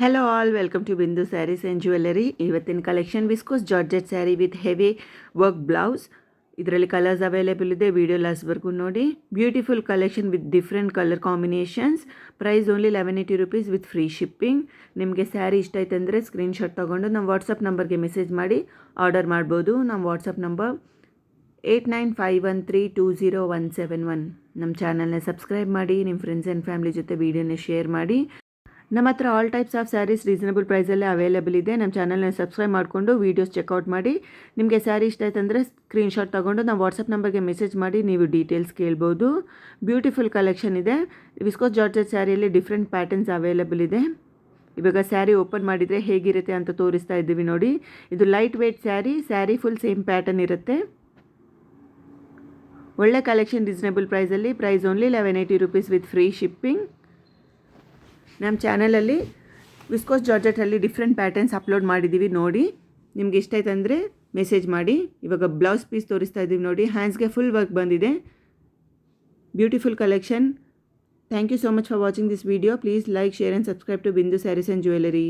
Hello all, welcome to Bindu Sarees and Jewellery. ಇವತ್ತಿನ collection viscose georgette sari with heavy work blouse. ಇದರಲ್ಲಿ colours available ಇದೆ. Video ಲಾಸ್ಟ್ವರೆಗೂ ನೋಡಿ. Beautiful collection with different colour combinations. Price only 1180 rupees with free shipping. ನಿಮಗೆ ಸ್ಯಾರಿ ಇಷ್ಟ ಆಯ್ತು ಅಂದರೆ screenshot ತೊಗೊಂಡು ನಮ್ಮ ವಾಟ್ಸಪ್ ನಂಬರ್ಗೆ ಮೆಸೇಜ್ ಮಾಡಿ ಆರ್ಡರ್ ಮಾಡ್ಬೋದು. ನಮ್ಮ ವಾಟ್ಸಪ್ ನಂಬರ್ 8951320171. ನಮ್ಮ ಚಾನಲ್ನ ಸಬ್ಸ್ಕ್ರೈಬ್ ಮಾಡಿ, ನಿಮ್ಮ ಫ್ರೆಂಡ್ಸ್ ಆ್ಯಂಡ್ ಫ್ಯಾಮಿಲಿ ಜೊತೆ ವೀಡಿಯೋನ ಶೇರ್ ಮಾಡಿ. ನಮ್ಮ ಹತ್ರ all types of saris reasonable ಪ್ರೈಸಲ್ಲೇ ಅವೈಲೇಬಲ್ ಇದೆ. ನಮ್ಮ ಚಾನಲ್ನ ಸಬ್ಸ್ಕ್ರೈಬ್ ಮಾಡಿಕೊಂಡು ವೀಡಿಯೋಸ್ ಚೆಕ್ಔಟ್ ಮಾಡಿ. ನಿಮಗೆ ಸ್ಯಾರಿ ಇಷ್ಟ ಆಯ್ತು ಅಂದರೆ ಸ್ಕ್ರೀನ್ಶಾಟ್ ತೊಗೊಂಡು ನಾವು ವಾಟ್ಸಪ್ ನಂಬರ್ಗೆ ಮೆಸೇಜ್ ಮಾಡಿ ನೀವು ಡೀಟೇಲ್ಸ್ ಕೇಳ್ಬೋದು. ಬ್ಯೂಟಿಫುಲ್ ಕಲೆಕ್ಷನ್ ಇದೆ. ವಿಸ್ಕೋಸ್ ಜಾರ್ಜೆಟ್ ಸ್ಯಾರಿಯಲ್ಲಿ ಡಿಫ್ರೆಂಟ್ ಪ್ಯಾಟರ್ನ್ಸ್ ಅವೈಲೇಬಲ್ ಇದೆ. ಇವಾಗ ಸ್ಯಾರಿ ಓಪನ್ ಮಾಡಿದರೆ ಹೇಗಿರುತ್ತೆ ಅಂತ ತೋರಿಸ್ತಾ ಇದ್ದೀವಿ ನೋಡಿ. ಇದು light weight sari full same pattern ಇರುತ್ತೆ. ಒಳ್ಳೆ ಕಲೆಕ್ಷನ್ ರೀಸನಬಲ್ ಪ್ರೈಸಲ್ಲಿ. Price only 1180 rupees with free shipping. ನಮ್ಮ ಚಾನಲಲ್ಲಿ ವಿಸ್ಕೋಸ್ ಜಾರ್ಜೆಟಲ್ಲಿ ಡಿಫ್ರೆಂಟ್ ಪ್ಯಾಟರ್ನ್ಸ್ ಅಪ್ಲೋಡ್ ಮಾಡಿದ್ದೀವಿ ನೋಡಿ. ನಿಮ್ಗೆ ಇಷ್ಟ ಆಯ್ತು ಅಂದರೆ ಮೆಸೇಜ್ ಮಾಡಿ. ಇವಾಗ ಬ್ಲೌಸ್ ಪೀಸ್ ತೋರಿಸ್ತಾ ಇದ್ದೀವಿ ನೋಡಿ. ಹ್ಯಾಂಡ್ಸ್ಗೆ ಫುಲ್ ವರ್ಕ್ ಬಂದಿದೆ. Beautiful collection. Thank you so much for watching this video. Please like, share and subscribe to Bindu sarees and jewellery.